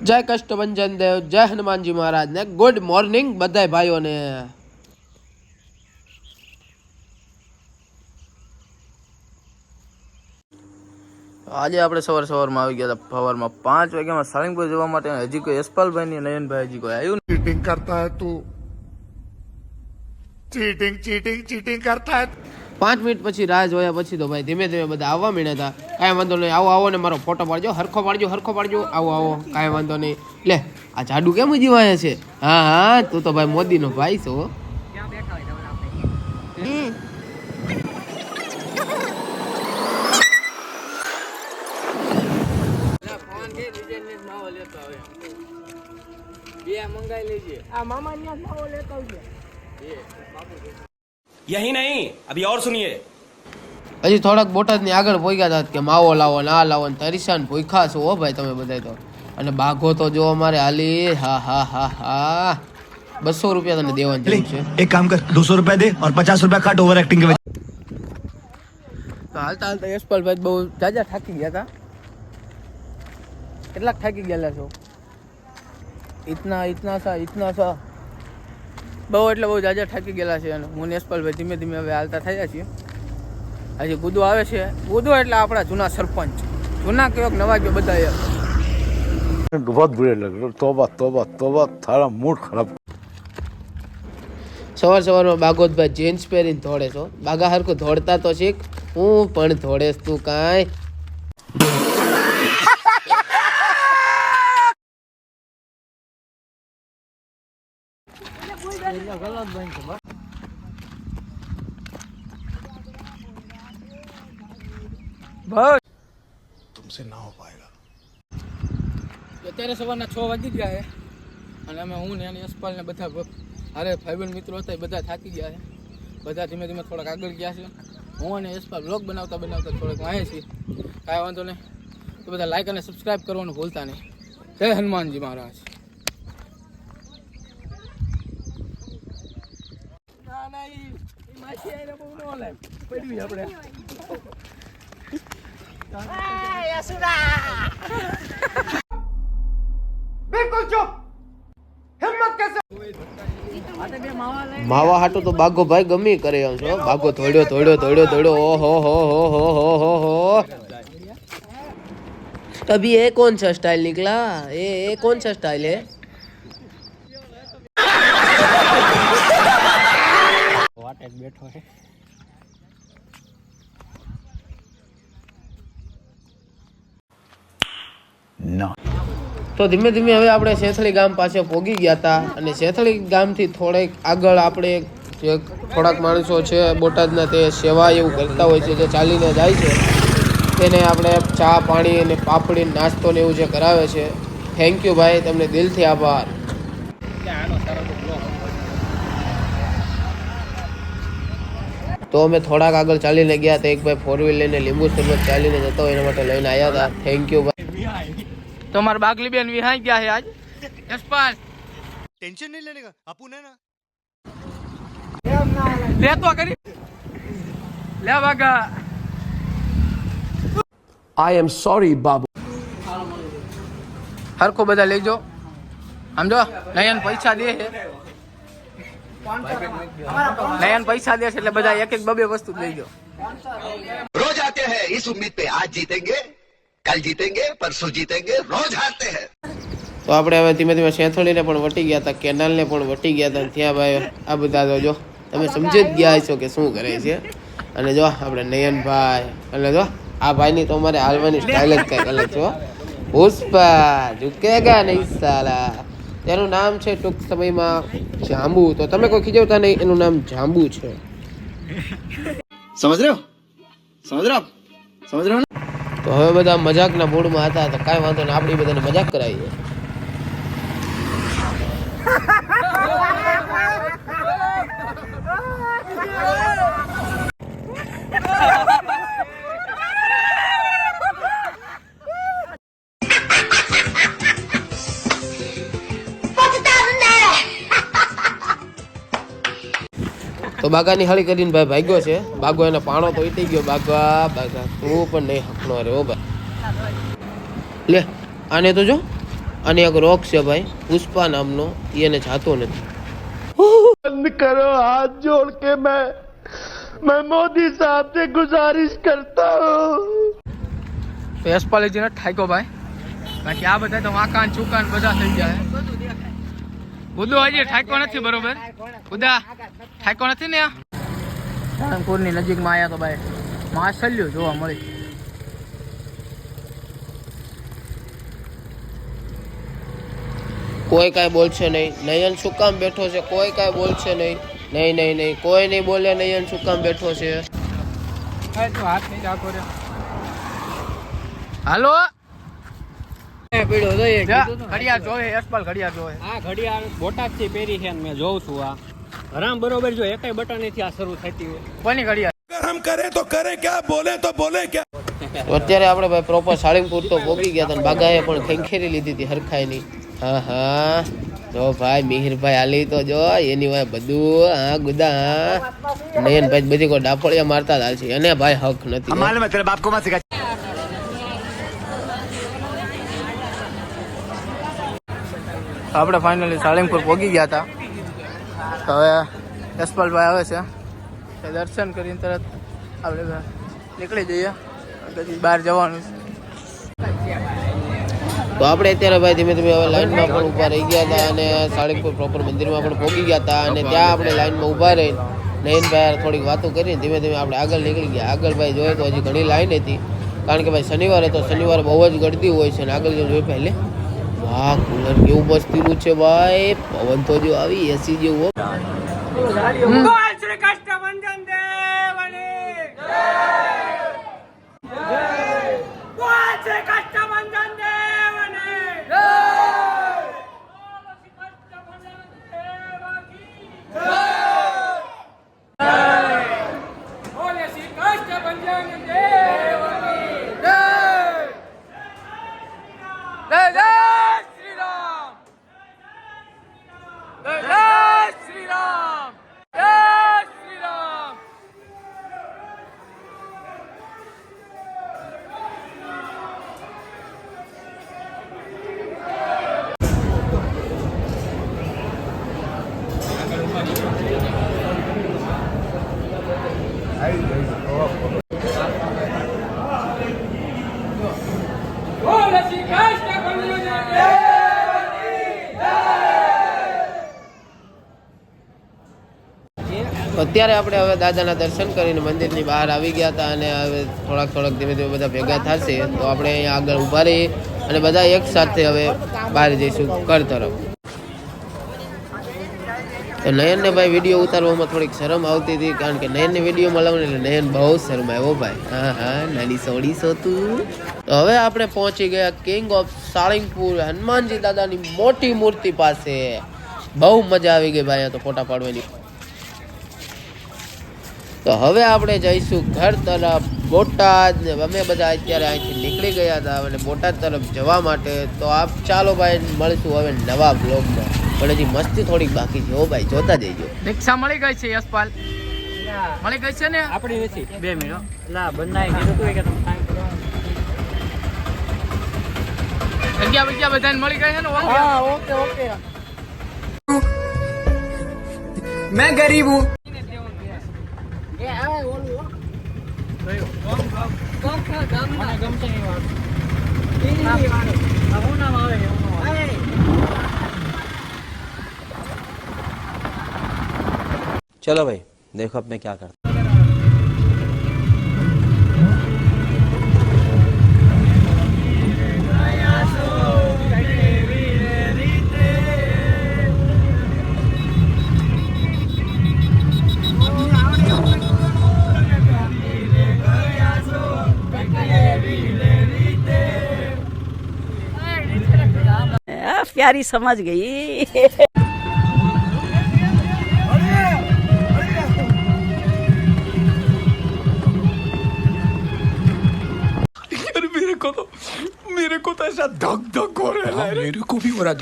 જય કષ્ટભંજન દેવ, જય હનુમાનજી મહારાજ ને ગુડ મોર્નિંગ બધાય ભાઈઓને। આજે આપણે સવારમાં આવી ગયા હતા સવારમાં 5 વાગ્યામાં સાળંગપુર જવા માટે। હજી કોઈ યશપાલભાઈ ની નયનભાઈ હજી કોઈ આવ્યું નહીં। चीटिंग करता है तू, चीटिंग चीटिंग चीटिंग करता है। 5 મિનિટ પછી રાહ જોયા પછી તો ભાઈ ધીમે ધીમે બધા આવવા માંડ્યા હતા। કાંઈ વાંધો નહીં, આવો આવો ને મારો ફોટો પાડજો, હરખો પાડજો, આવો આવો, કાંઈ વાંધો નહીં। લે આ જાડુ કેમ હજી વાયા છે? હા હા, તું તો ભાઈ મોદીનો ભાઈ છો। यही नहीं अभी और सुनिए। હજી થોડાક બોટાદની આગળ પોગ્યા હતા કે માવો લાવો ને આ લાવો ને તરીસાન ભૂખા છો હો ભાઈ તમે બધા તો। અને બાઘો તો જો અમારે હાલી, હા હા હા હા, 200 રૂપિયા તને દેવાની જરૂર છે। एक काम कर 200 रुपया दे और 50 रुपया काट ओवर एक्टिंग के वजह। તો હાલતા હાલતા યશપાલભાઈ બહુ જાજા થાકી ગયા હતા। કેટલાક થાકી ગયેલા છો? ઇતના સા બહુ એટલે બહુ જાજા થાકી ગયેલા છે। અને હું યશપાલભાઈ ધીમે ધીમે હવે હાલતા થયા છીએ। હજી ગુદો આવે છે, ગુદો એટલે આપણા જૂના સરપંચ, જૂના કયોક નવા કયો બધા। बहुत बुरे लग रहे। तौबा तौबा तौबा, थारा मूड खराब। સવારમાં બાગોતભાઈ જીન્સ પહેરીને દોડે છો। બાગા હરખું દોડતા તો શીખ, હું પણ દોડેશ તું કાંઈ। तुमसे ना हो पाएगा। અત્યારે સવારના 6 વાગી ગયા છે અને અમે હું ને યશપાલ ને બધા અરે ભાઈબંધ મિત્રો હતા, બધા થાકી ગયા છે। બધા ધીમે ધીમે થોડાક આગળ ગયા છે। હું અને યશપાલ બ્લોગ બનાવતા થોડાક વાંચે છીએ। કાંઈ વાંધો નહીં, તો બધા લાઈક અને સબસ્ક્રાઈબ કરવાનું ભૂલતા નહીં। જય હનુમાનજી મહારાજ। માવા હાટો તો બાગો ભાઈ ગમી કરે એમ છો। બાગો ધોડ્યો, ઓહો હો હો હો હો હો હો। अभी ये कौन सा स्टाइल निकला? ये कौन सा स्टाइल है? बैठो है No. તો ધીમે ધીમે હવે આપણે શેથળી ગામ પાસે પહોંચી ગયા હતા। અને શેથળી ગામથી થોડેક આગળ આપણે જે થોડાક માણસો છે બોટાદના, તે સેવા એવું કરતા હોય છે, જે ચાલીને જાય છે, તેને આપણે ચા પાણી અને પાપડી નાસ્તો ને એવું જે કરાવે છે। થેન્ક યુ ભાઈ, તમને દિલથી આભાર। તો અમે થોડાક આગળ ચાલીને ગયા તો એક ભાઈ 4 વ્હીલ લઈને લીંબુ શરબત ચાલીને જતો હોય એના માટે લઈને આવ્યા હતા। થેન્ક યુ ભાઈ। तो हमारे बागली बहन विहाई क्या है आज? यशपाल टेंशन नहीं लेने का, अपुन है ना। ले तो करी ले बागा। I am sorry, बाबू। हर को बता ले जो हम जो नयन पैसा दे है, नयन पैसा दे એટલે બધા એક એક બબે વસ્તુ લઈ જો। रोज आते हैं इस उम्मीद पे आज जीतेंगे, कल जीतेंगे, परसों जीतेंगे, रोज हारते हैं। તો આપણે હવે ધીમે ધીમે શેથળીને પણ વટી ગયા હતા, કેનાલને પણ વટી ગયા હતા। ત્યાં ભાઈ આ બધા તો જો તમે સમજી જ ગયા છો કે શું કરે છે। અને જો આપણે નયનભાઈ, એટલે જો આ ભાઈની તો અમારે હાલવાની સ્ટાઇલ જ કંઈક અલગ છે। પુષ્પા ઝુકેગા નહીં સાલા, તેનું નામ છે ટૂંક સમયમાં જાંબુ। તો તમે કોઈ ખીજવતા નહીં, એનું નામ જાંબુ છે। समझ रहे हो? समझ रहे हो? समझ रहे हो? તો હવે બધા મજાકના મૂડમાં હતા, તો કાંઈ વાંધો નહીં, આપણી બધાને મજાક કરાવીએ। તો બાગાની હળી કરીને ભાઈ ભાગ્યો છે। બાગો એને પાણો તો ઈટી ગયો। બાગા તું પણ નહીં હકનો રે ઓ ભાઈ। લે આને તો જો અને એક રોગ છે ભાઈ પુષ્પા નામનો, એ એને જાતો નથી. बंद करो हाथ जोड़ के मैं मोदी साहब से गुजारिश करता हूँ. તો યશપાલજીને ઠાક્યો ભાઈ. બાકી આ બધા તો વાંકાન ચૂકાન બધા થઈ ગયા. ગુદો હજી ઠાક્યો નથી બરોબર. ગુદા ઠાક્યો નથી ને. સાળંગપુરની નજીકમાં આવ્યા તો ભાઈ માછલીઓ જોવા મળી. કોઈ કાંઈ બોલશે નહીં. નયન શું કામ બેઠો છે? કોઈ કાંઈ બોલશે નહીં. નહીં નહીં નહીં, કોઈ નહીં બોલે. નયન શું કામ બેઠો છે? હાથ નહીં રાખો રે. હાલો ઘડિયાળ જોવે યશપાલ, ઘડિયાળ જોવે. આ ઘડિયાળ બોટાદથી પહેરી છે ને મેં જોઉં છું. આ હરામ બરોબર જો એકેય બટન નથી આ શરૂ થતી હોય. કોની ઘડિયાળ? हम करे तो करे क्या, बोले तो बोले क्या. અત્યારે આપણે ભાઈ પ્રોપર સાળંગપુર તો પહોંચી ગયા હતા. બાગાએ પણ ખેંખેરી લીધી હતી હરખાઈની. હા હા જો ભાઈ મિહિરભાઈ હાલી તો જો એની વાય બધું. હા ગુદા હા નયનભાઈ બધી કોઈ ડાફળિયા મારતા જ હાલશે. એને ભાઈ હક નથી. मालूम है तेरे बाप को मत सिखा. આપણે ફાઇનલી સાળંગપુર પહોંચી ગયા હતા. હવે યશપાલભાઈ આવે છે, તે દર્શન કરીને તરત આપણે નીકળી જઈએ. પછી બહાર જવાનું છે. તો આપણે અત્યારે ભાઈ ધીમે ધીમે હવે લાઈનમાં પણ ઊભા રહી ગયા હતા અને સાળંગપુર પ્રોપર મંદિરમાં પણ પહોંચી ગયા હતા. અને ત્યાં આપણે લાઈનમાં ઊભા રહી નયનભાઈ થોડીક વાતો કરીને ધીમે ધીમે આપણે આગળ નીકળી ગયા. આગળ ભાઈ જોઈએ તો હજી ઘણી લાઈન હતી, કારણ કે ભાઈ શનિવારે બહુ જ ગળતી હોય છે. અને આગળ જોઈએ પહેલે વાહ કુલર કેવું મસ્તીનું છે ભાઈ. પવન તો જો આવી એસી જેવું. અત્યારે આપણે હવે દાદાના દર્શન કરીને મંદિરની બહાર આવી ગયા હતા અને હવે થોડાક ધીમે ધીમે બધા ભેગા થશે તો આપણે અહીંયા આગળ ઊભા રહીએ અને બધા એક સાથે હવે બહાર જઈશું ઘર તરફ. તો નયનને ભાઈ વિડીયો ઉતારવામાં થોડીક શરમ આવતી હતી, કારણ કે નયનને વિડીયોમાં લાવું એટલે નયન બહુ શરમાયો ભાઈ. હા હા નાની સોડી સો તું. તો હવે આપણે પહોંચી ગયા કિંગ ઓફ સાળંગપુર હનુમાનજી દાદાની મોટી મૂર્તિ પાસે. બહુ મજા આવી ગઈ ભાઈ તો ફોટા પાડવાની. તો હવે આપણે જઈશું ઘર તરફ બોટાદ. અમે બધા અત્યારે અહીંથી નીકળી ગયા હતા અને બોટાદ તરફ જવા માટે. તો આપ ચાલો ભાઈ મળીશું હવે નવા બ્લોગમાં. પણ હજી મસ્તી થોડીક બાકી છે હો ભાઈ, જોતા જઈજો. રિક્ષા મળી ગઈ છે યશપાલ, મળી ગઈ છે ને? આપણી નથી 2 મિનિટ એટલે બંધાઈ કીધું તું કે તમે જગ્યા બધાને મળી ગઈ છે ને? હા ઓકે ઓકે. मैं गरीब हूँ. चलो भाई देखो अब मैं क्या करता. प्यारी समझ गई. मेरे को तो ऐसा धक धक हो रहा है. मेरे को भी हो रहा है.